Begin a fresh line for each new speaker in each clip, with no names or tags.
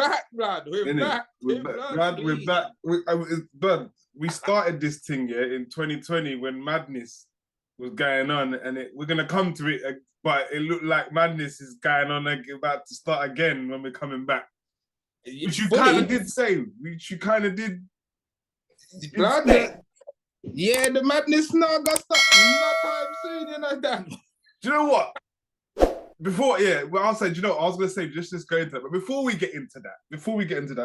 back, blood. We're back.
We're back. Blood. We started this thing in 2020 when madness was going on, and we're gonna come to it, but it looked like madness is going on, about to start again when we're coming back. Which you kind of did say. Which you kind of did.
Blood. Yeah, the madness now got stuck. No time soon, you know that.
Do you know what? I'll say, do you know what? I was gonna say just go into that. But before we get into that,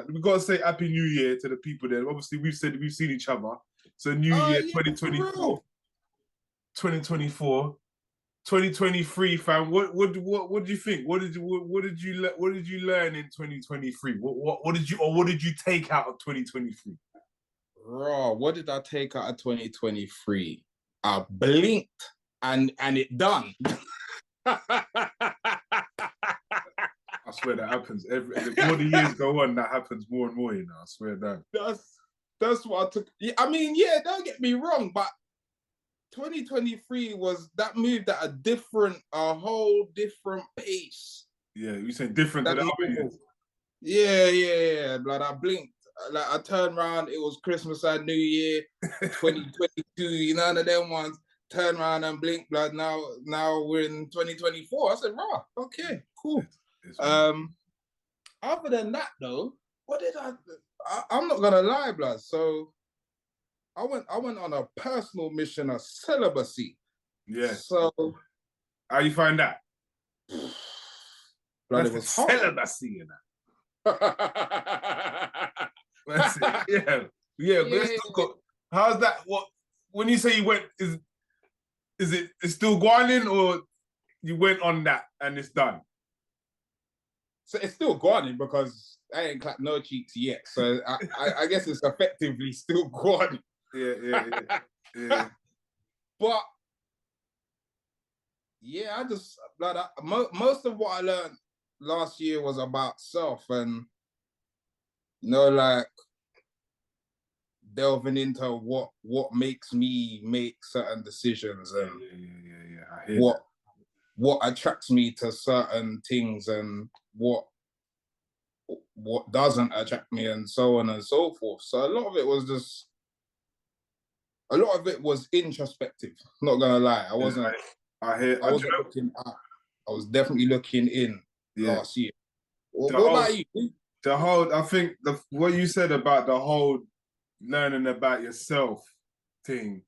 we gotta say Happy New Year to the people there. Obviously, we've seen each other. So New Year 2024. 2024. 2023, fam. What do you think? What did you learn in 2023? What did you take out of 2023?
Raw, what did I take out of 2023? I blinked and it done.
I swear that happens. The more the years go on, that happens more and more, you know. I swear that.
That's what I took. I mean, yeah, don't get me wrong, but 2023 was that moved at a whole different pace.
Yeah, you say different to the other years.
Yeah. Like I blinked. Like I turned around, it was Christmas and New Year, 2022, you know, none of them ones. Turn around and blink, blood. Now we're in 2024. I said, rah, okay, cool. Other than that though, what did I'm not gonna lie, blood. So I went on a personal mission of celibacy.
Yeah.
So
how you find that?
Blood, it was hard.
Celibacy, you know. That's it. Yeah. But let's talk. How's that? What when you say you went, is it still going or you went on that and it's done?
So it's still going because I ain't clapped no cheeks yet. So I guess it's effectively still going. Yeah. But yeah, most of what I learned last year was about self and like delving into what makes me make certain decisions and
I hear
what attracts me to certain things and what doesn't attract me and so on and so forth. So a lot of it was introspective. Not gonna lie, I wasn't looking out. I was definitely looking in last year. What about you?
I think what you said about the whole learning about yourself thing,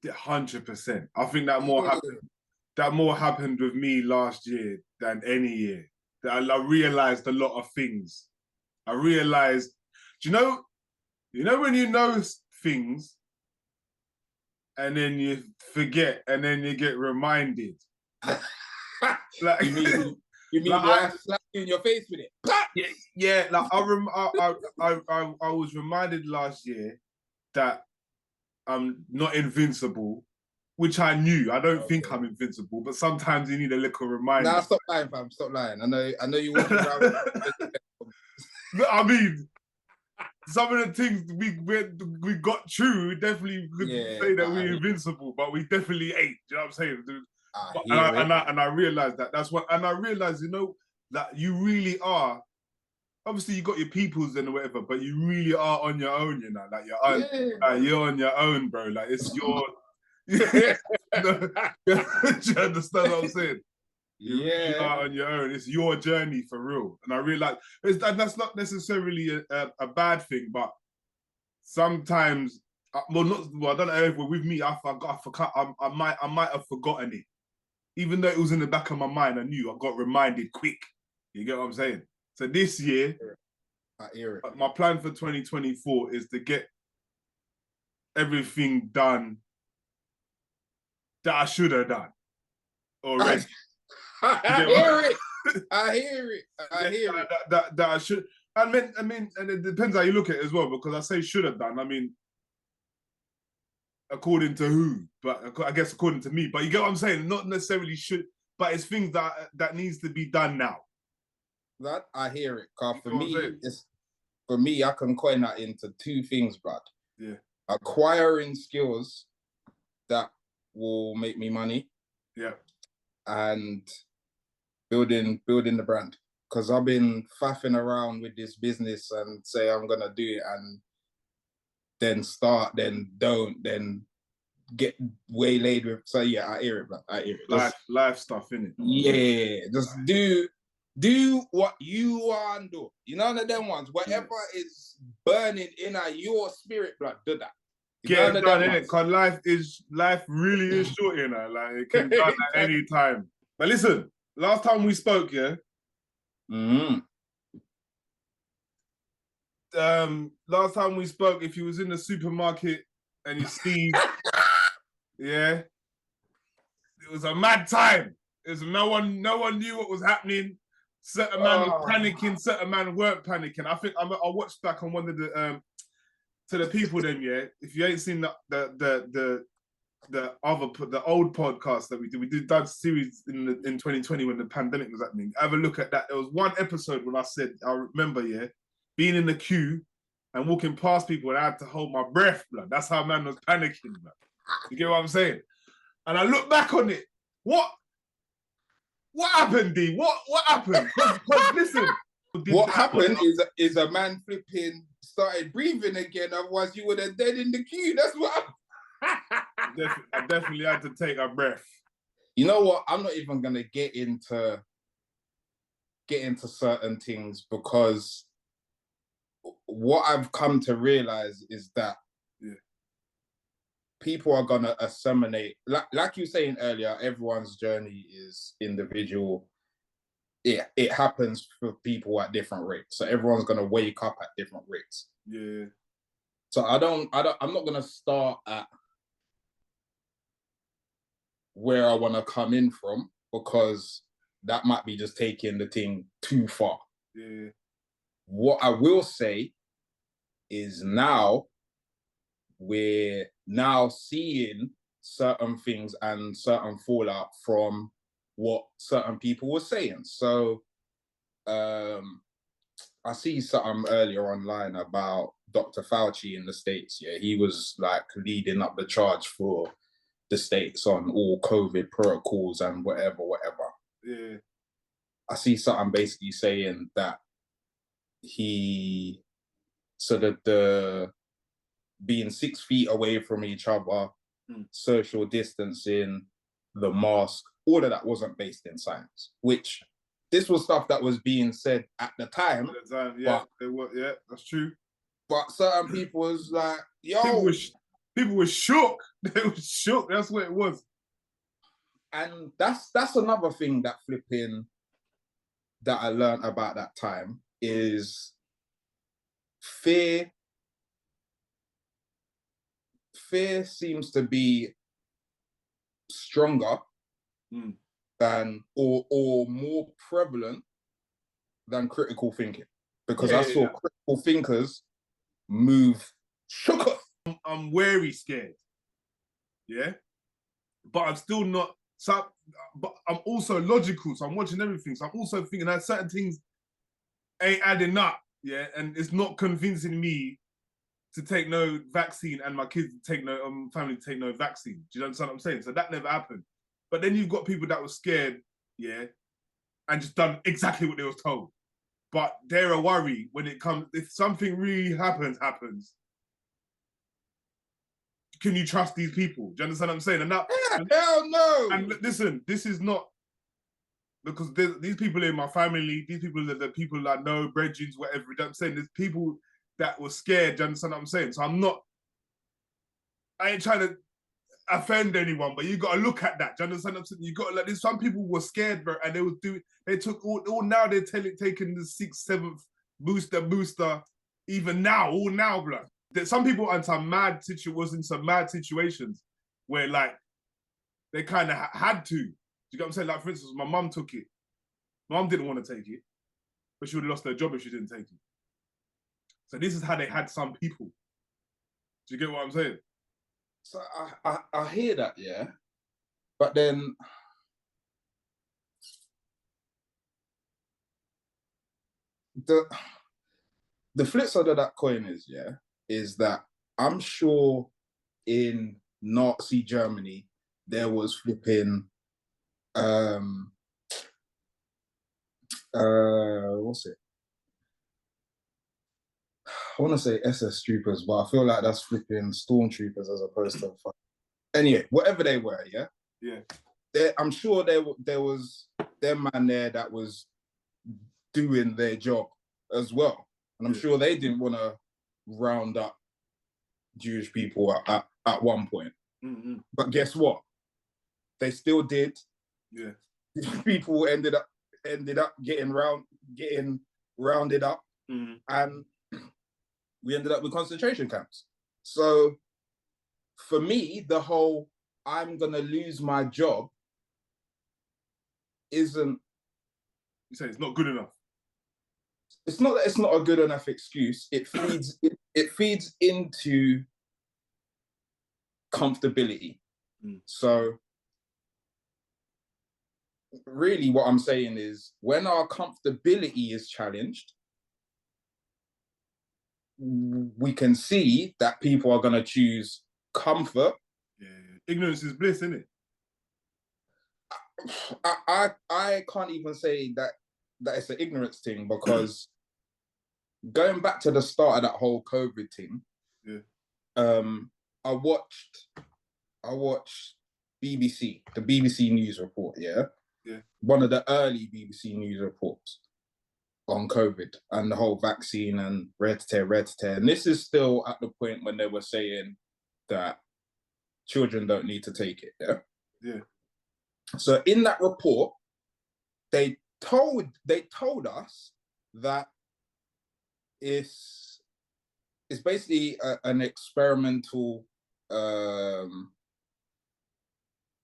100%. I think that more happened with me last year than any year. That I realized a lot of things. I realized, do you know when you know things and then you forget and then you get reminded.
Like, you mean I slapped you in your face with it?
Yeah. Like I was reminded last year that I'm not invincible, which I knew. I don't think I'm invincible, but sometimes you need a little reminder.
Nah, stop lying, fam. Stop lying. I know you walk around.
I mean, some of the things we got true, definitely could say that we're invincible, but we definitely ain't. Do you know what I'm saying? And I realized that. That's what. And I realized, that you really are. Obviously, you got your peoples and whatever, but you really are on your own. Like you're on your own, bro. Like it's your. Do you understand what I'm saying? You really are on your own. It's your journey for real. And I realize that's not necessarily a bad thing, but sometimes, I don't know if with me, I forgot. I might have forgotten it. Even though it was in the back of my mind, I knew. I got reminded quick. You get what I'm saying? So this year,
I hear it.
My plan for 2024 is to get everything done that I should have done already.
I hear it.
That I should. I mean, and it depends how you look at it as well, because I say should have done. I mean, according to who? But I guess according to me. But you get what I'm saying? Not necessarily should, but it's things that needs to be done now.
That I hear it. Cause for me, I can coin that into two things, Brad.
Yeah.
Acquiring skills that will make me money.
Yeah.
And building the brand. because I've been faffing around with this business and say I'm gonna do it and then start, then don't, then get waylaid with. So yeah, I hear it, bro. I hear it.
Life stuff, innit?
Yeah, just do what you want to do. You know, none of them ones. Whatever is burning in your spirit, blood, do that.
Get it done, innit? Because life really is short, you know. Like it can be done at any time. But listen, last time we spoke, yeah. Last time we spoke, if you was in the supermarket and you see, yeah, it was a mad time. It was no one knew what was happening. Certain man was panicking, certain man weren't panicking. I think I watched back on one of the to the people then, yeah. If you ain't seen the old podcast that we did that series in 2020 when the pandemic was happening. Have a look at that. There was one episode when I said, I remember, yeah, being in the queue and walking past people and I had to hold my breath, blood. That's how man was panicking, blood. You get what I'm saying? And I look back on it. What happened, D? What happened? Because listen.
What happened is a man flipping started breathing again. Otherwise, you would have dead in the queue. That's what happened.
I definitely had to take a breath.
You know what? I'm not even gonna get into certain things because what I've come to realize is that people are gonna assimilate. Like you were saying earlier, everyone's journey is individual. It happens for people at different rates. So everyone's gonna wake up at different rates.
Yeah.
So I'm not gonna start at where I want to come in from because that might be just taking the thing too far.
Yeah.
What I will say is now we're now seeing certain things and certain fallout from what certain people were saying. So I see something earlier online about Dr. Fauci in the States. Yeah, he was like leading up the charge for the States on all COVID protocols and whatever.
Yeah.
I see something basically saying that the being 6 feet away from each other, social distancing, the mask, all of that wasn't based in science, which this was stuff that was being said at the time.
Yeah, that's true.
But certain people was like, yo.
People were shook. They were shook. That's what it was.
And that's another thing that I learned about that time is fear. Fear seems to be stronger than or more prevalent than critical thinking. Because I saw critical thinkers move shook.
I'm wary scared. Yeah. But I'm still not. So, but I'm also logical. So I'm watching everything. So I'm also thinking that certain things ain't adding up. Yeah. And it's not convincing me to take no vaccine and my kids to take no family to take no vaccine. Do you understand what I'm saying? So that never happened. But then you've got people that were scared, yeah, and just done exactly what they was told. But they're a worry when it comes, if something really happens. Can you trust these people? Do you understand what I'm saying?
Hell no.
And listen, this is not because these people in my family, these people are the people that know, brethrens, whatever. You know what I'm saying? There's people that were scared. Do you understand what I'm saying? So I ain't trying to offend anyone, but you got to look at that. Do you understand what I'm saying? You got to like. Some people were scared, bro, and they took all now they're taking the 6th, 7th booster, even now, all now, bro. Some people are in some mad situations where like they kind of had to. Do you get what I'm saying? Like for instance, my mum took it. My mum didn't want to take it, but she would have lost her job if she didn't take it. So this is how they had some people. Do you get what I'm saying?
So I hear that, yeah. But then the flip side of that coin is that I'm sure in Nazi Germany there was flipping What's it? I want to say SS Troopers, but I feel like that's flipping Stormtroopers as opposed to. Anyway, whatever they were, yeah. I'm sure there was their man there that was doing their job as well, and I'm sure they didn't want to round up Jewish people at one point.
Mm-hmm.
But guess what? They still did.
Yeah.
People ended up getting rounded up, and we ended up with concentration camps. So for me, the whole I'm gonna lose my job isn't.
You say it's not good enough.
It's not that it's not a good enough excuse. It feeds it feeds into comfortability. So really what I'm saying is when our comfortability is challenged, we can see that people are going to choose comfort.
Yeah. Ignorance is bliss, isn't it?
I can't even say that it's an ignorance thing, because going back to the start of that whole COVID thing, I watched BBC, the BBC News report, one of the early BBC News reports on COVID and the whole vaccine and red-tear. And this is still at the point when they were saying that children don't need to take it, So in that report, they told us that it's basically an experimental.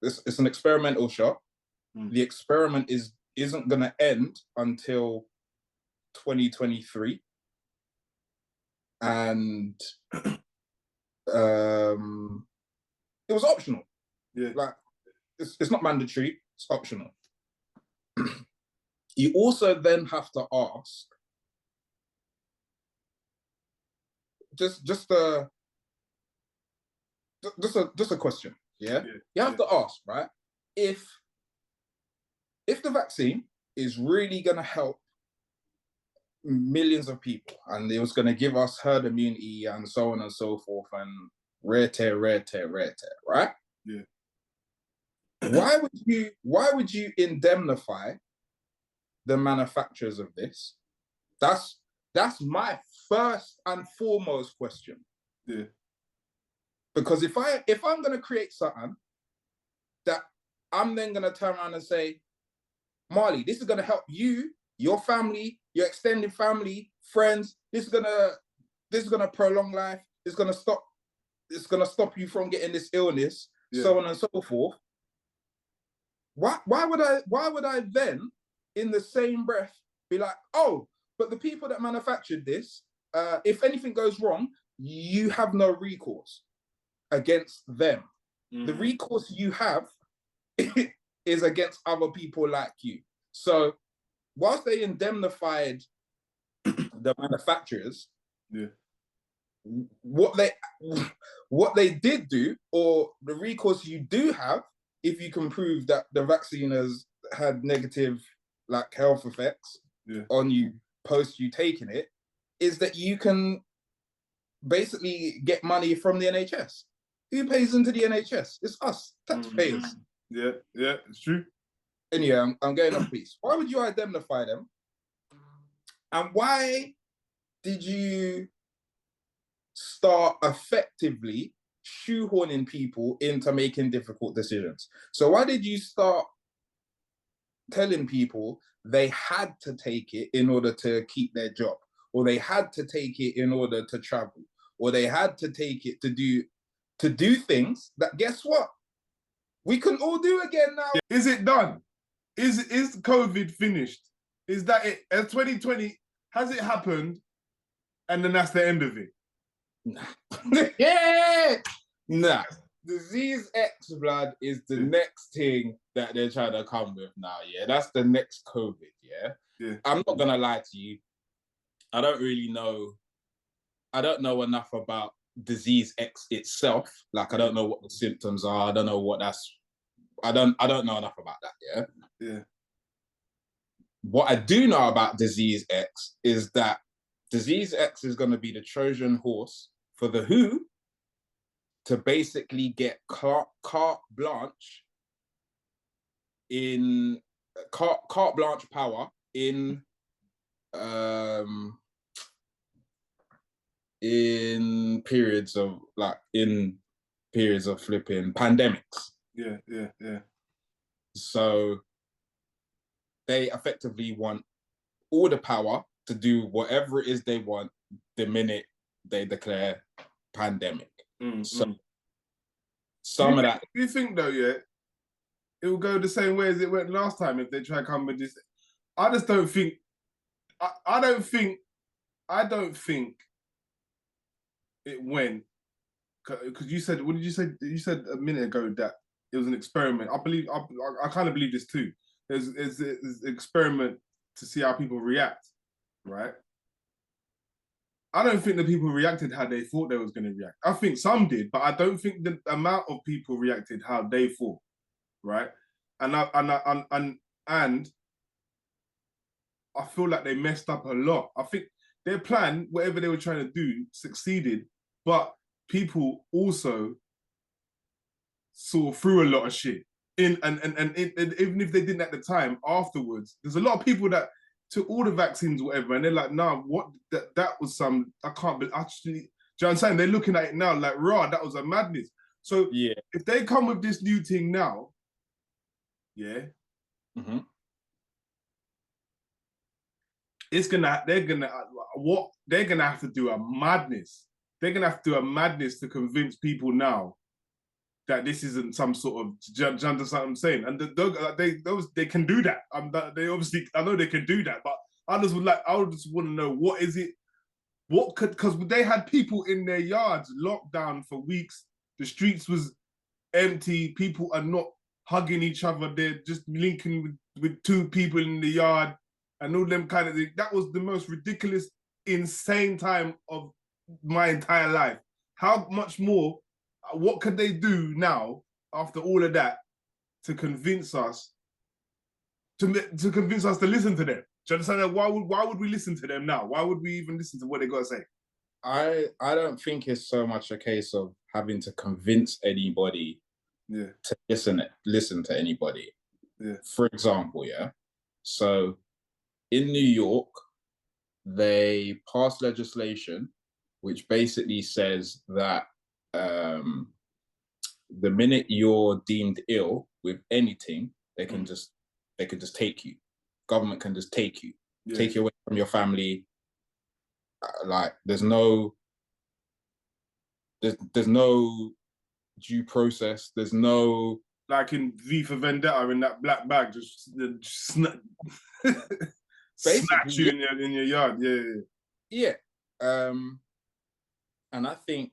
It's an experimental shot. The experiment isn't going to end until 2023, and it was optional. Like it's not mandatory. It's optional. You also then have to ask, just a question. You have to ask, right? If the vaccine is really going to help millions of people and it was going to give us herd immunity and so on and so forth and rare tear, right? Why would you indemnify the manufacturers of this? That's my first and foremost question. Because if I'm going to create something that I'm then going to turn around and say, Marley, this is going to help you, your family, your extended family, friends. This is gonna prolong life. It's gonna stop you from getting this illness, so on and so forth. Why would I then, in the same breath, be like, oh, but the people that manufactured this, if anything goes wrong, you have no recourse against them. The recourse you have is against other people like you. So whilst they indemnified the manufacturers, what they did do, or the recourse you do have, if you can prove that the vaccine has had negative like health effects on you post you taking it, is that you can basically get money from the NHS. Who pays into the NHS? It's us, taxpayers.
Yeah, it's true.
Anyway, I'm getting off piece. Why would you indemnify them? And why did you start effectively shoehorning people into making difficult decisions? So why did you start telling people they had to take it in order to keep their job, or they had to take it in order to travel, or they had to take it to do things that, guess what, we can all do again now?
Is it done? Is COVID finished? Is that it? As 2020, has it happened? And then that's the end of it?
Nah. Disease X, blood, is the next thing that they're trying to come with now, That's the next COVID, I'm not gonna lie to you. I don't know enough about Disease X itself. Like, I don't know what the symptoms are. I don't know what I don't know enough about that, what I do know about Disease X is that Disease X is going to be the Trojan horse for the Who to basically get carte blanche power in periods of flipping pandemics.
Yeah.
So they effectively want all the power to do whatever it is they want the minute they declare pandemic. Some of that.
Do you think though, yeah, it will go the same way as it went last time if they try to come with this? I just don't think. I don't think it went, because you said, what did you say? You said a minute ago that it was an experiment. I kind of believe this too. It's an experiment to see how people react, right? I don't think the people reacted how they thought they was going to react. I think some did, but I don't think the amount of people reacted how they thought, right? And I feel like they messed up a lot. I think their plan, whatever they were trying to do, succeeded, but people also saw through a lot of shit. And even if they didn't at the time, afterwards, there's a lot of people that took all the vaccines, whatever, and they're like, nah, what? That was some, I can't believe, actually, do you know what I'm saying? They're looking at it now like, raw, that was a madness. So yeah, if they come with this new thing now, yeah, they're gonna have to do a madness. They're gonna have to do a madness to convince people now that this isn't some sort of, do you understand what I'm saying? And they can do that. They obviously, I know they can do that, but I just want to know, what is it? What could, because they had people in their yards locked down for weeks. The streets was empty. People are not hugging each other. They're just linking with two people in the yard and all them kind of things. That was the most ridiculous, insane time of my entire life. How much more? What could they do now after all of that to convince us to listen to them? Do you understand that? Why would we listen to them now? Why would we even listen to what they got to say?
I don't think it's so much a case of having to convince anybody to listen to anybody.
Yeah.
For example, so in New York, they passed legislation which basically says that the minute you're deemed ill with anything, they can just take you. Government can just take you, take you away from your family. Like there's no due process. There's no,
like in V for Vendetta, in that black bag, just snatch you in your yard.
Yeah. And I think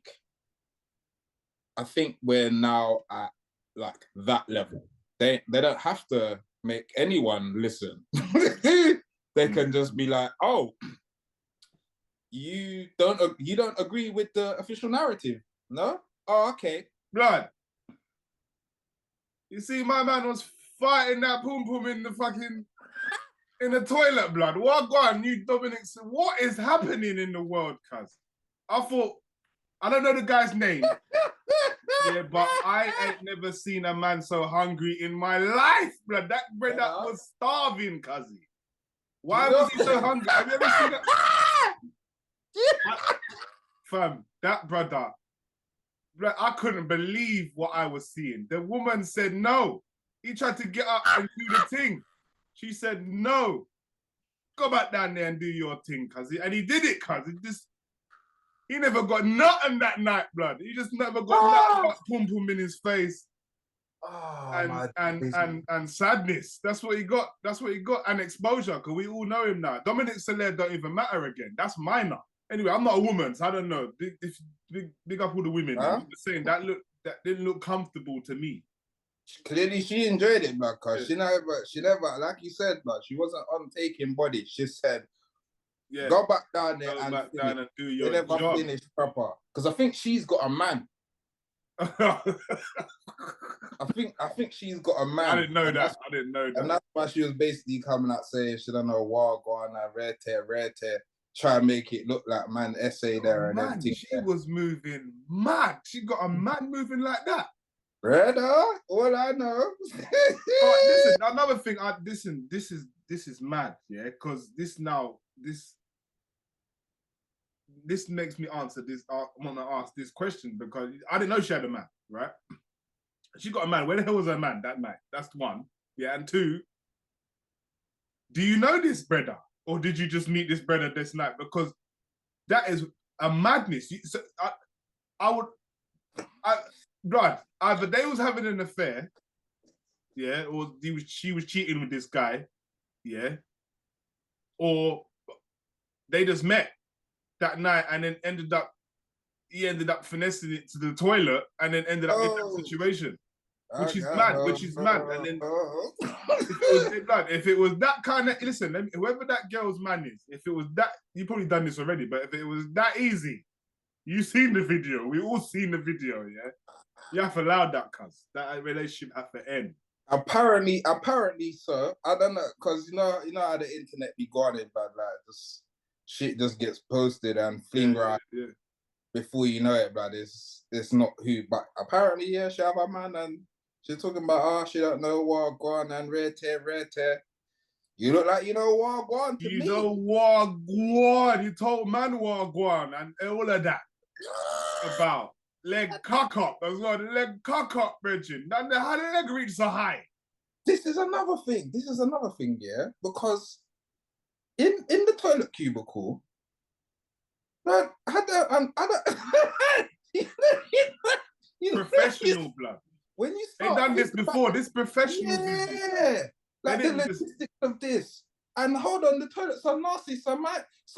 we're now at like that level. They don't have to make anyone listen. They can just be like, oh, you don't agree with the official narrative, no? Oh, okay.
Blood. You see, my man was fighting that pum pum in the toilet, blood. What gone, you Dominic? What is happening in the world, cuz? I thought, I don't know the guy's name. Yeah, but I ain't never seen a man so hungry in my life, blood. That brother was starving, cuzzy. Why was he so hungry? Have you ever seen that? Fam, that brother, I couldn't believe what I was seeing. The woman said no. He tried to get up and do the thing. She said no. Go back down there and do your thing, cuzzy. And he did it, cuz. He never got nothing that night, blood. He just never got nothing but pum pum in his face. And sadness. That's what he got. That's what he got. And exposure, because we all know him now. Dominic Celaire don't even matter again. That's minor. Anyway, I'm not a woman, so I don't know. Big up all the women. Huh? I'm just saying that didn't look comfortable to me.
Clearly, she enjoyed it, man. Cause she never, like you said, but she wasn't on taking body. She said, go back down there and do your job. Finish proper. Because I think she's got a man. I think she's got a man.
I didn't know that.
And that's why she was basically coming out saying she don't know what going on, rare tear. Try and make it look like man essay there and everything.
She was moving mad. She got a man moving like that.
Brother, all I know.
Listen, another thing. This is mad, yeah. Because this makes me answer this. I want to ask this question because I didn't know she had a man, right? She got a man. Where the hell was her man that night? That's one. Yeah, and two. Do you know this brother, or did you just meet this brother this night? Because that is a madness. Blood. Either they was having an affair, yeah, or she was cheating with this guy, yeah, or they just met that night and then he ended up finessing it to the toilet and then ended up in that situation. Which is mad. And then if it was that kind of, listen, whoever that girl's man is, if it was that, you probably done this already, but if it was that easy, you seen the video. We all seen the video, yeah? You have to allow that, cuz. That relationship have to end.
Apparently, sir. I don't know, because you know how the internet be going, but like just shit just gets posted and fling around. Yeah. Before you know it, blood, it's not who, but apparently, yeah, she have a man and she's talking about, she don't know what going and rare tear. You look like you know what going to me.
You know what going. You told man what going and all of that. About leg cock up as well. The leg cock up, Bridget. How the leg reach so high?
This is another thing, yeah, because in the toilet cubicle, man, I don't
professional blood.
When you
start, they done this before. This professional business.
Yeah, like the logistics of this. And hold on, the toilets are nasty. So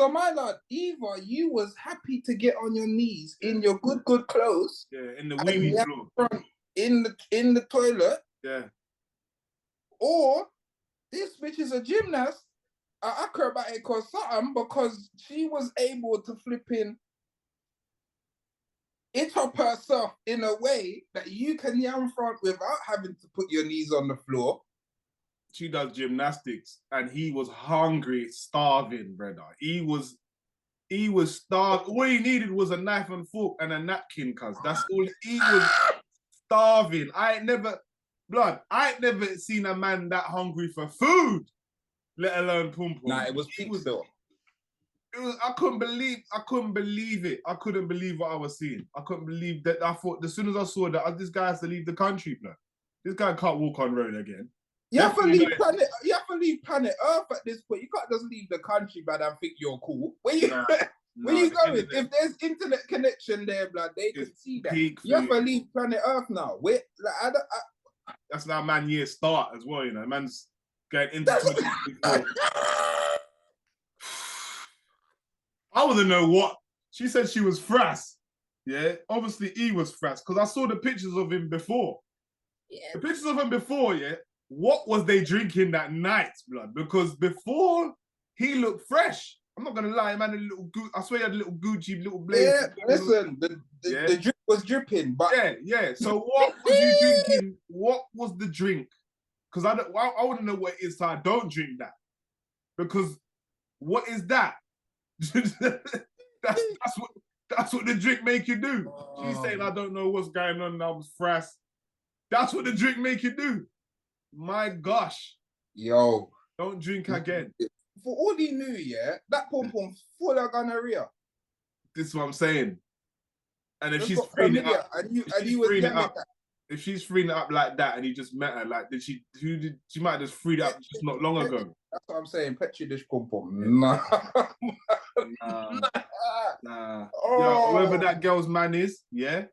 my lad, either you was happy to get on your knees in your good clothes.
Yeah, in the weenie floor.
In the toilet.
Yeah.
Or this bitch is a gymnast. Acrobatic or something, because she was able to flip in it up herself in a way that you can yam front without having to put your knees on the floor.
She does gymnastics, and he was hungry, starving, brother. He was starved. All he needed was a knife and fork and a napkin, cuz. That's all. He was starving. I ain't never seen a man that hungry for food, let alone pum pum.
Nah, it was though.
I couldn't believe it. I couldn't believe what I was seeing. I couldn't believe that. I thought as soon as I saw that, this guy has to leave the country, bro. This guy can't walk on road again.
You have to leave planet Earth at this point. You can't just leave the country, blood, and think you're cool. Where you going? If there's internet connection there, blood, they can see that. You have to leave planet Earth now.
That's now man year start as well, you know. Man's going into 2024. I want to know what. She said she was frass. Yeah, obviously he was frass because I saw the pictures of him before. Yeah. The pictures of him before, yeah. What was they drinking that night, blood? Because before he looked fresh. I'm not gonna lie, man. I swear he had a little Gucci, little blazer.
Yeah, listen, the drink was dripping, but
yeah. So what was you drinking? What was the drink? Because I want to know what it is, so I don't drink that. Because what is that? that's what the drink make you do. She's saying I don't know what's going on. I was frass. That's what the drink make you do. My gosh.
Yo.
Don't drink again.
For all he knew, yeah, that pom pom full of gonorrhea.
This is what I'm saying. And if she's freeing it up, if she's freeing it up like that, and he just met her, like she might have just freed it up just not long ago.
That's what I'm saying. Petri dish pom pom. Nah.
Yo, whoever that girl's man is, yeah,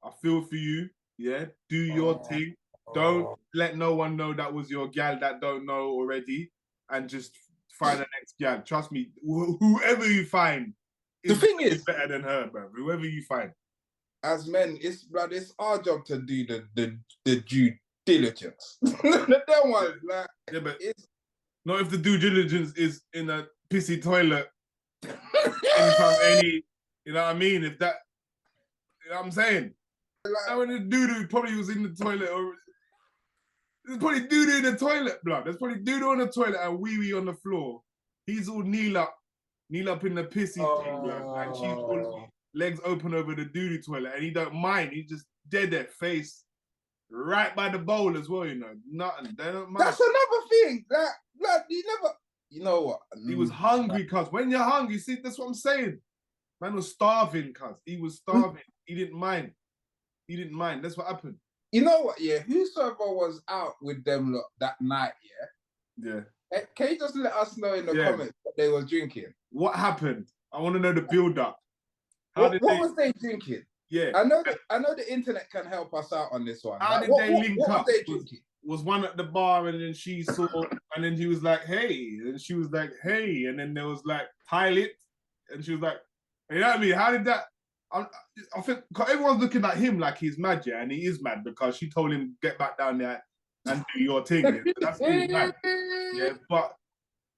I feel for you. Yeah, do your thing. Don't let no one know that was your gal that don't know already, and just find the next gal. Trust me, whoever you find,
the thing is
better than her, bro. Whoever you find.
As men, it's our job to do the due diligence. The damn one, like,
yeah, but it's not if the due diligence is in a pissy toilet from any, you know what I mean? If that, you know what I'm saying? Like when the doo-doo probably was in the toilet, or there's probably doo-doo in the toilet, blood. There's probably doo-doo on the toilet and wee-wee on the floor. He's all kneel up in the pissy thing, blood. And she's all legs open over the doo-doo toilet, and he don't mind. He just dead there, face right by the bowl as well, you know. Nothing. They don't mind.
That's another thing. Like you never. You know what?
He was hungry, cuz. When you're hungry, see, that's what I'm saying. Man was starving, cuz. He was starving. He didn't mind. He didn't mind. That's what happened.
You know what? Yeah, whosoever was out with them lot that night,
yeah.
Can you just let us know in the comments what they were drinking?
What happened? I want to know the build-up.
What was they drinking?
Yeah,
I know the internet can help us out on this one.
How did they link up?
What was they drinking?
Was one at the bar, and then she saw, and then he was like, "Hey," and she was like, "Hey," and then there was like pilot, and she was like, "You know what I mean? How did that?" I think everyone's looking at him like he's mad, yeah, and he is mad because she told him get back down there and do your thing. Yeah? That's still mad, yeah. But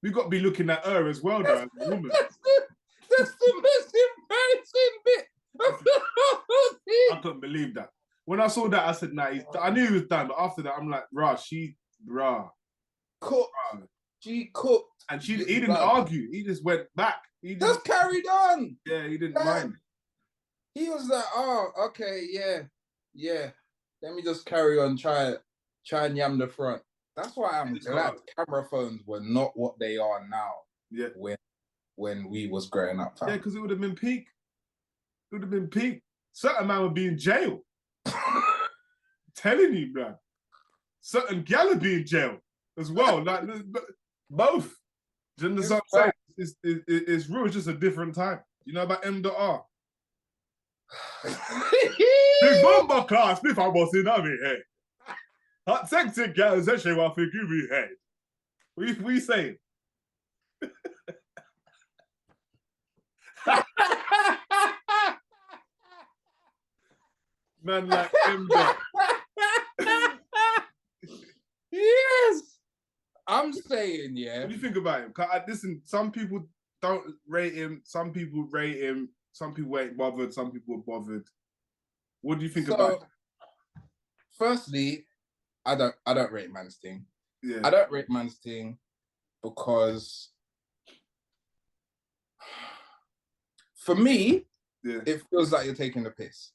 we got to be looking at her as well, though, as a woman.
That's the most embarrassing bit.
I couldn't believe that. When I saw that, I said, "Nah." I knew he was done, but after that, I'm like,
cooked. She cooked,
and he didn't argue. He just went back. He
just carried on.
Yeah, he didn't mind.
He was like, "Oh, okay, yeah. Let me just carry on, try and yam the front." That's why I'm glad camera phones were not what they are now.
Yeah,
when we was growing up.
Yeah, because it would have been peak. It would have been peak. Certain man would be in jail. Telling you, man. Certain gal would be in jail as well. Like both. Do you understand what I'm saying? It's real. It's just a different time. You know about M.R. Big bomber class. If I was in army, hey. Hot sexy girls, that she want to give me head. What you saying? Man like M.R.
Yes. I'm saying, yeah.
What do you think about him? Listen, some people don't rate him. Some people rate him. Some people ain't bothered. Some people are bothered. What do you think about him?
Firstly, I don't rate man's thing.
Yeah.
I don't rate man's thing because for me, it feels like you're taking the piss.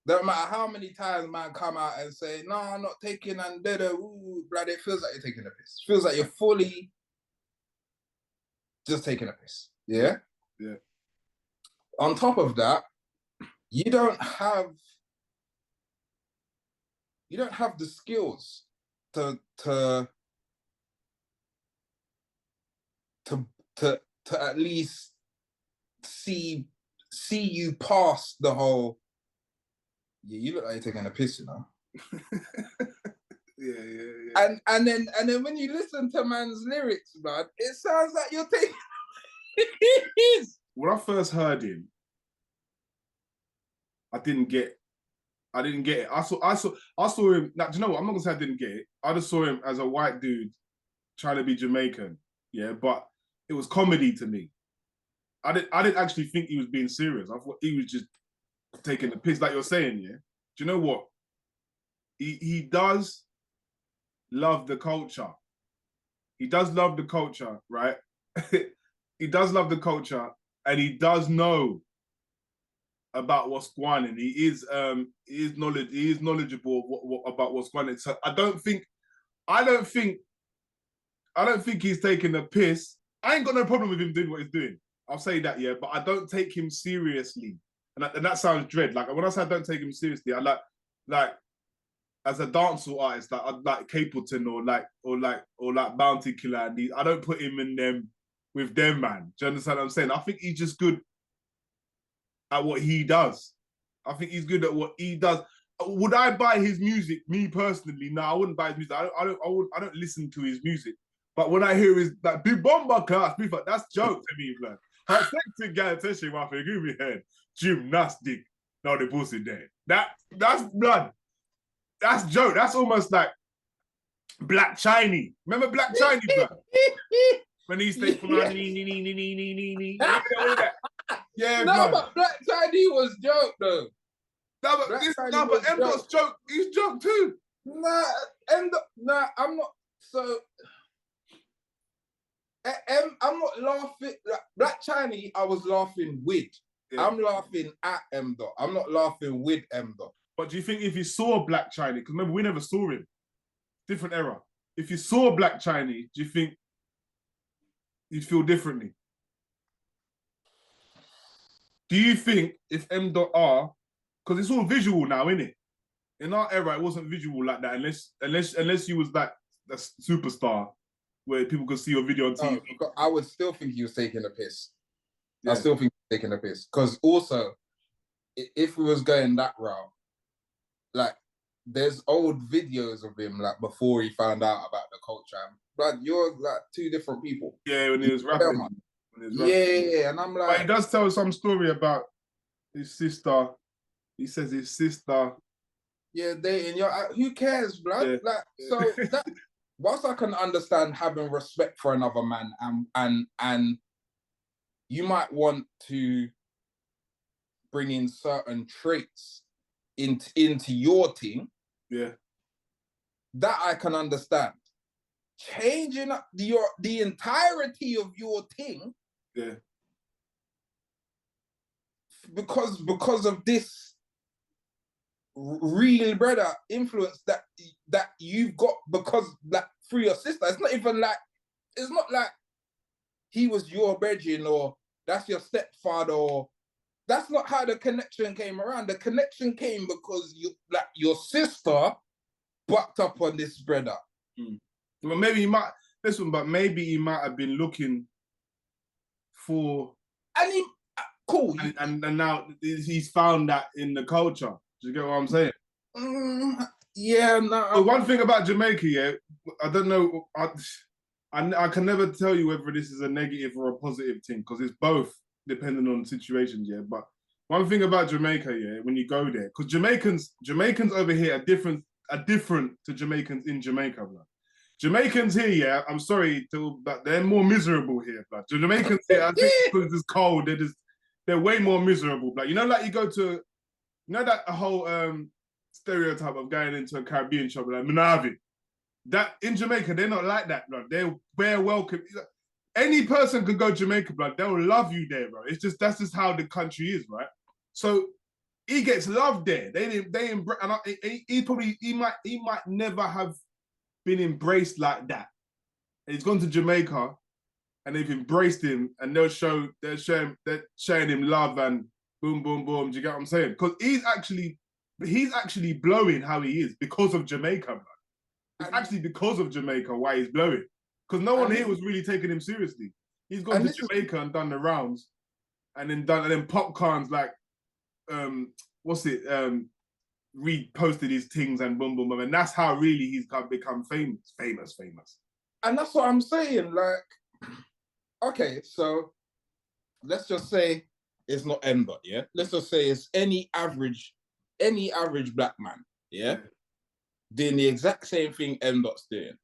No matter how many times man come out and say, "No, I'm not taking," and blood, it feels like you're taking a piss. It feels like you're fully just taking a piss. Yeah?
Yeah.
On top of that, you don't have the skills to at least see you past the whole. Yeah, you look like you're taking a piss, you know.
Yeah.
And then when you listen to man's lyrics, blood, it sounds like you're taking a piss.
When I first heard him, I didn't get it. I saw him. Now, do you know what? I'm not gonna say I didn't get it. I just saw him as a white dude trying to be Jamaican. Yeah, but it was comedy to me. I didn't actually think he was being serious. I thought he was just taking the piss, like you're saying, yeah. Do you know what? He does love the culture. He does love the culture, right? He does love the culture, and he does know about what's going on. He is knowledgeable about what's going on. So I don't think he's taking the piss. I ain't got no problem with him doing what he's doing. I'll say that, yeah, but I don't take him seriously. And that sounds dread. Like when I say I don't take him seriously, I like as a dancehall artist, like I like Capleton or like Bounty Killer, and I don't put him in them with them, man. Do you understand what I'm saying? I think he's just good at what he does. I think he's good at what he does. Would I buy his music? Me personally, no, I wouldn't buy his music. I don't listen to his music. But when I hear his like big bomber class, that's joke to me, man. How sexy guy attention my figure, give me head. Gymnastic. Now the pussy there. That's blood. That's joke. That's almost like Black Chinese. Remember Black Chinese, blood? When he stayed from Yeah,
no,
blood.
but Black Chinese was joke though.
No, but M.Dot's joke. He's joke too.
Nah, I'm not. So, I'm not laughing. Like, Black Chinese, I was laughing with. Yeah. I'm laughing at M.Dot. I'm not laughing with M.Dot.
But do you think if you saw Black Chinese, because remember we never saw him, different era. If you saw Black Chinese, do you think you'd feel differently? Do you think if M.R, because it's all visual now, isn't it? In our era, it wasn't visual like that unless you was that superstar where people could see your video on TV.
I would still think he was taking a piss. Yeah. I still think he was taking a piss. Because also, if we was going that route, like, there's old videos of him, like, before he found out about the culture. But you're, like, two different people.
Yeah, when he was rapping.
Yeah, and I'm like...
But he does tell some story about his sister. He says his sister...
Yeah, dating. Who cares, blood? Yeah. Like, so that, whilst I can understand having respect for another man, and you might want to bring in certain traits into your team.
Yeah,
that I can understand. Changing up the entirety of your team.
Yeah.
Because of this real brother influence that you've got because like through your sister. It's not like he was your brethren or that's your stepfather or that's not how the connection came around. The connection came because your sister bucked up on this brother.
Well, maybe he might have been looking for
cool.
And now he's found that in the culture. Do you get what I'm saying?
Yeah, no.
But one thing about Jamaica, yeah, I don't know. I can never tell you whether this is a negative or a positive thing because it's both depending on situations, yeah. But one thing about Jamaica, yeah, when you go there, because Jamaicans over here are different to Jamaicans in Jamaica, bro. Jamaicans here, yeah, I'm sorry, but they're more miserable here, bro. The Jamaicans here, I think because it's cold, they're way more miserable. Like, you know, like you go to, you know, that whole stereotype of going into a Caribbean shop, like Manavi. That in Jamaica, they're not like that, bro. They're welcome. Any person could go to Jamaica, bro. They'll love you there, bro. That's just how the country is, right? So he gets loved there. He might never have been embraced like that. And he's gone to Jamaica, and they've embraced him, and they're showing him love and boom, boom, boom. Do you get what I'm saying? Because he's actually blowing how he is because of Jamaica, bro. It's actually because of Jamaica why he's blowing. Because no one here was really taking him seriously. He's gone to Jamaica and done the rounds, and then Popcorn's like, reposted his things and boom, boom, boom, and that's how really he's become famous.
And that's what I'm saying. Like, okay, so let's just say it's not M.Dot, yeah. Let's just say it's any average black man, yeah, doing the exact same thing M.Dot's doing.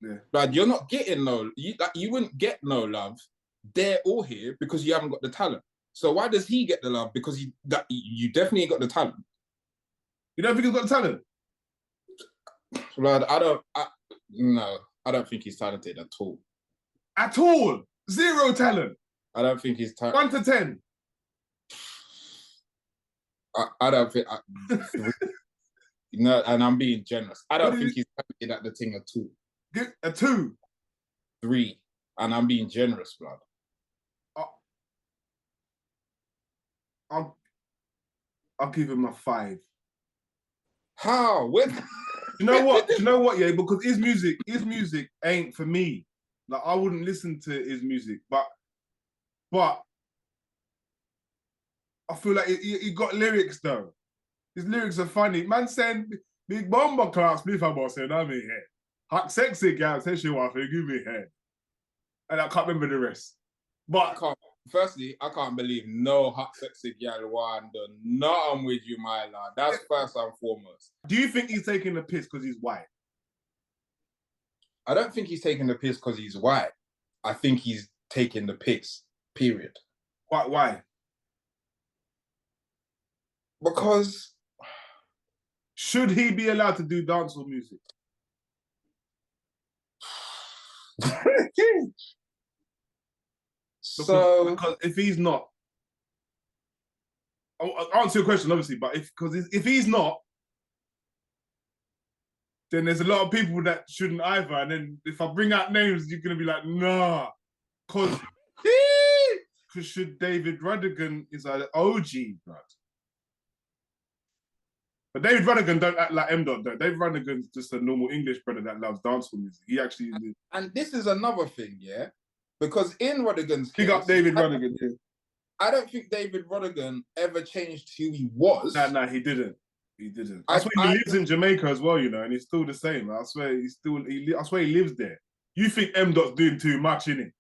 Yeah.
But you're not getting you wouldn't get no love there or here because you haven't got the talent. So why does he get the love? Because you definitely got the talent.
You don't think he's got the talent?
Blood, I don't think he's talented at all.
At all? Zero talent?
I don't think he's talented.
1 to 10?
I don't think... no, and I'm being generous. I don't think he's talented at the thing at all.
A 2?
3. And I'm being generous, blood.
I'll give him a 5.
How? When?
You know what? Yeah, because his music ain't for me. Like, I wouldn't listen to his music, but I feel like he got lyrics though. His lyrics are funny. Man saying big bomber class, me if I'm saying I'm in here. Hot sexy girl say she want to give me head, and I can't remember the rest. But
Firstly, I can't believe no hot sexy girl want done nothing with you, my lad. That's first and foremost.
Do you think he's taking the piss because he's white?
I don't think he's taking the piss because he's white. I think he's taking the piss, period.
Why?
Because
should he be allowed to do dancehall music?
So,
because if he's not, I'll answer your question obviously, but if he's not, then there's a lot of people that shouldn't either. And then if I bring out names, you're gonna be like, nah, because should David Rodigan is an OG, blood. But David Rodigan don't act like M. Dot though. David Rodigan's just a normal English brother that loves dancehall music. He actually
and this is another thing, yeah, because in Rodigan's case,
pick up David Rodigan. Yeah.
I don't think David Rodigan ever changed who he was.
No, he didn't. He didn't. I swear he lives in Jamaica as well, you know, and he's still the same. I swear I swear he lives there. You think M. Dot's doing too much, innit?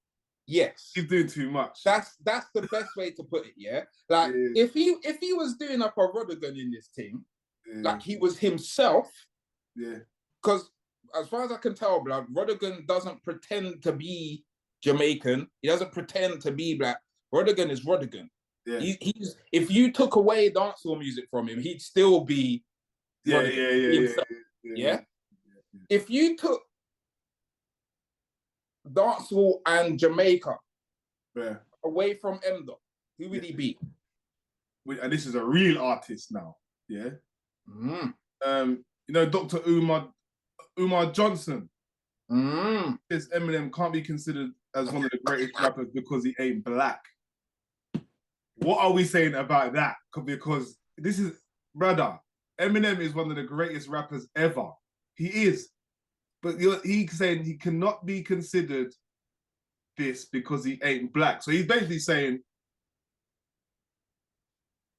Yes,
he's doing too much.
That's the best way to put it. Yeah, like if he was doing up a Rodigan in this team, like he was himself.
Yeah.
Because as far as I can tell, blood, Rodigan doesn't pretend to be Jamaican. He doesn't pretend to be black. Rodigan is Rodigan.
Yeah.
He's if you took away dancehall music from him, he'd still be himself. Yeah. If you took dancehall and Jamaica away from M. Dot, who would he be?
And this is a real artist now. Yeah. You know, Dr. Umar Johnson. This Eminem can't be considered as one of the greatest rappers because he ain't black. What are we saying about that? Because this is, brother, Eminem is one of the greatest rappers ever. He is. But he's saying he cannot be considered this because he ain't black. So he's basically saying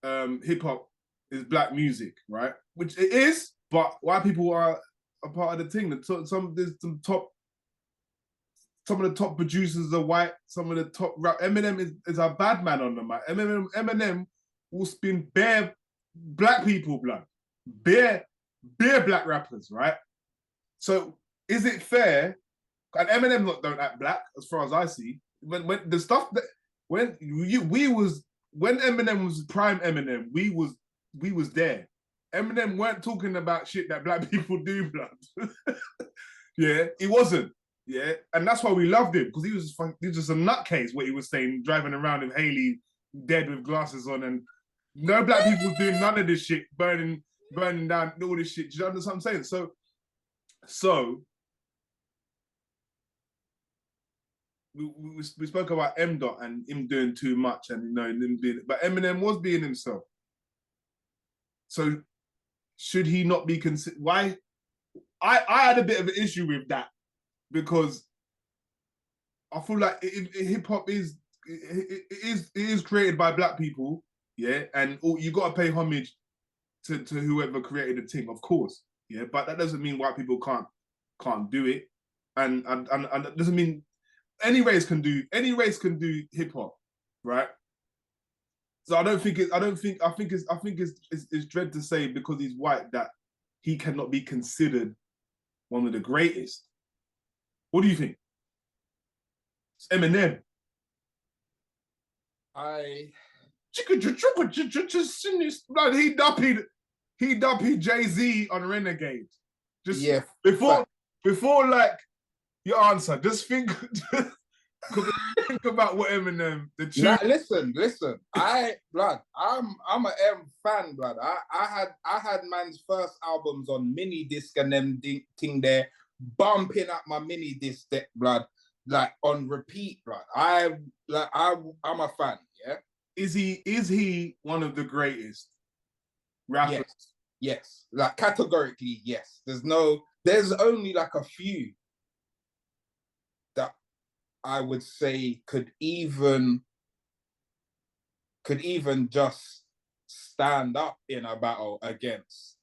hip-hop is black music, right? Which it is, but white people are a part of the thing. Some of the top producers are white. Some of the top rap. Eminem is a bad man on the mic. Eminem will spin bare black people, blood, bare black rappers, right? So is it fair? And Eminem don't act black, as far as I see. When the stuff that when Eminem was prime Eminem, we was there. Eminem weren't talking about shit that black people do, blood. Yeah, he wasn't. Yeah, and that's why we loved him, because he was just a nutcase. What he was saying, driving around in Haley, dead with glasses on, and no black people doing none of this shit, burning down all this shit. Do you understand what I'm saying? So we spoke about M. Dot and him doing too much, and you know, him being, but Eminem was being himself. So should he not be considered? Why? I had a bit of an issue with that, because I feel like hip hop is created by black people, yeah, and you got to pay homage to whoever created the thing, of course, yeah, but that doesn't mean white people can't do it, and that doesn't mean any race can do hip hop, right? So I think it's dread to say because he's white that he cannot be considered one of the greatest. What do you think? It's Eminem. He duppied Jay-Z on Renegade. Just before like your answer, just think about what Eminem the tune.
Nah, listen. I'm a M fan, blood. I had man's first albums on mini disc and them thing there, bumping up my mini disc deck, blood, like on repeat, blood. I'm a fan, yeah.
Is he one of the greatest rappers?
Yes. Like categorically, yes. There's only like a few that I would say could even just stand up in a battle against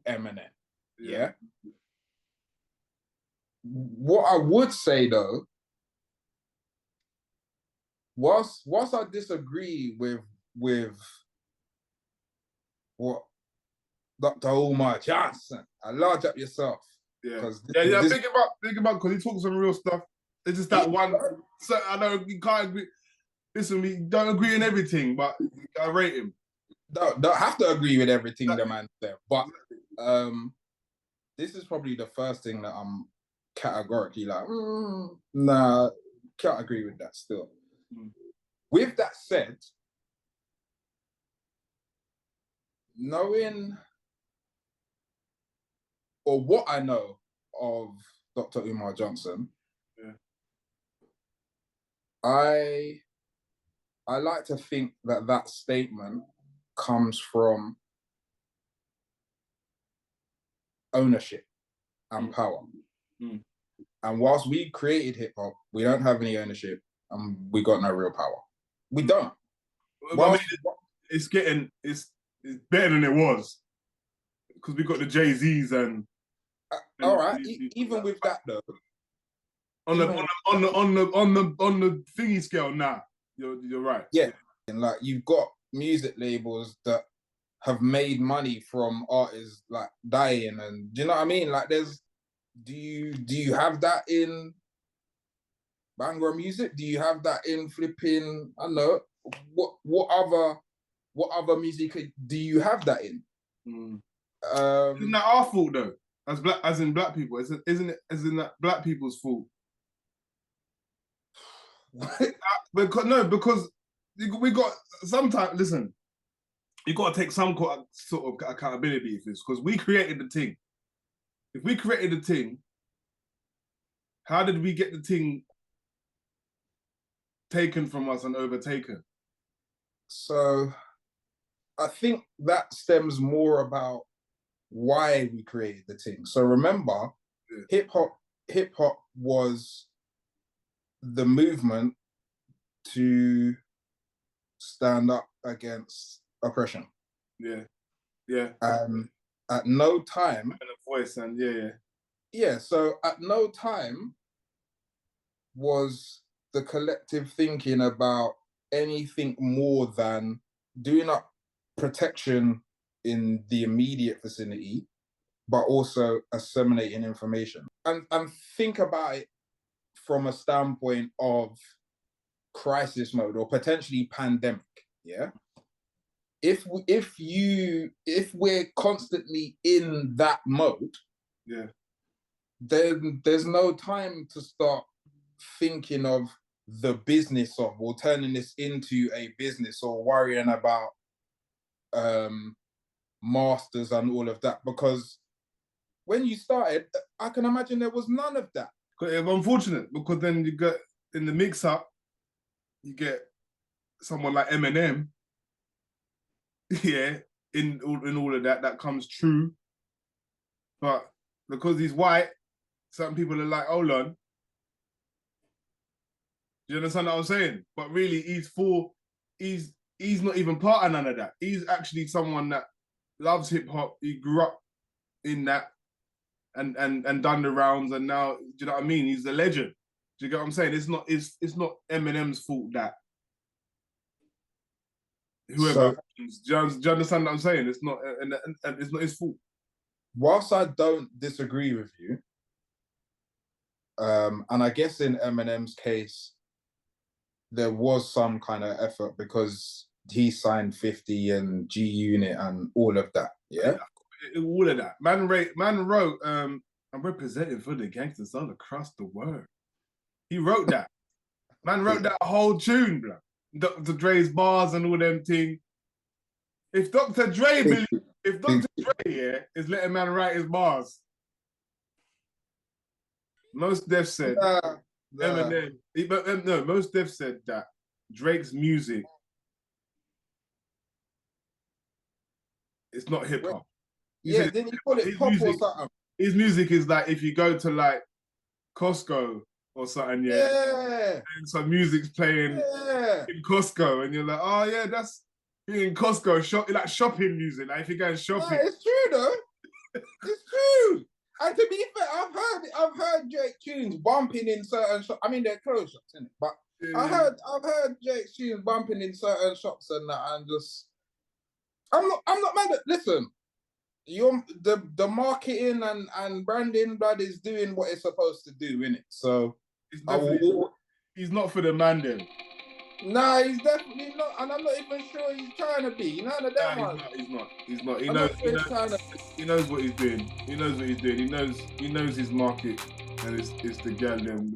Eminem. Yeah. What I would say though, whilst I disagree with what Dr. Umar Johnson, I large up yourself.
Yeah. Think about because he talks some real stuff. It's just that one. So I know you can't agree. Listen, we don't agree on everything, but I rate him.
don't have to agree with everything the man said, but this is probably the first thing that I'm categorically like, nah, can't agree with that still. With that said, knowing or what I know of Dr. Umar Johnson, I like to think that that statement comes from ownership and power. And whilst we created hip hop, we don't have any ownership and we got no real power. We don't.
Whilst, it's better than it was because we got the Jay-Z's and
all right. Even with that though,
on the thingy scale, nah, you're right.
Yeah, and like you've got music labels that have made money from artists like dying, and do you know what I mean? Like, do you have that in Bangor music? Do you have that in flipping? I don't know what other music do you have that in?
Isn't that our fault though? As in black people, isn't it? As in that black people's fault? Because we got sometimes. Listen, you got to take some sort of accountability for this because we created the thing. If we created the thing, how did we get the thing taken from us and overtaken?
So, I think that stems more about why we created the thing. So remember, hip hop was the movement to stand up against oppression.
Yeah.
At no time,
and a voice, and
yeah. So at no time was the collective thinking about anything more than doing up protection in the immediate vicinity, but also assimilating information. And think about it from a standpoint of crisis mode or potentially pandemic, yeah? If we're constantly in that mode, then there's no time to start thinking of the business of or turning this into a business or worrying about masters and all of that, because when you started, I can imagine there was none of that.
It's unfortunate because then you get in the mix-up, you get someone like Eminem, in all of that comes true. But because he's white, some people are like, hold on. Do you understand what I'm saying? But really, he's not even part of none of that. He's actually someone that loves hip hop. He grew up in that and done the rounds, and now, do you know what I mean? He's a legend. Do you get what I'm saying? It's not Eminem's fault that whoever. Do you understand what I'm saying? It's not, and it's not his fault.
Whilst I don't disagree with you, and I guess in Eminem's case, there was some kind of effort because he signed 50 and G Unit and all of that. Yeah.
All of that. Man wrote, I'm representing for the gangsters all across the world. He wrote that. Man wrote that whole tune, bro. Dr. Dre's bars and all them things. If Dr. Dre is letting man write his bars, most Def said Eminem. No, most Def said that Drake's music is not hip hop.
Yeah, didn't he call it pop or something?
His music is like if you go to like Costco or something, and some music's playing in Costco, and you're like, oh yeah, that's in Costco, like shopping music. Like if you're going shopping,
it's true though. It's true. And to be fair, I've heard Drake tunes bumping in certain shops. I mean, they're closed shops, isn't it? But I've heard Drake tunes bumping in certain shops and that, and just I'm not mad at. Listen, the marketing and branding, blood, is doing what it's supposed to do, innit? So
he's not for the man then.
Nah, he's definitely not, and I'm not even sure he's trying to be. None of them ones.
He's not. He
I'm
knows.
not sure he's trying to.
He knows what he's doing. He knows what he's doing. He knows his market, and it's the girl them.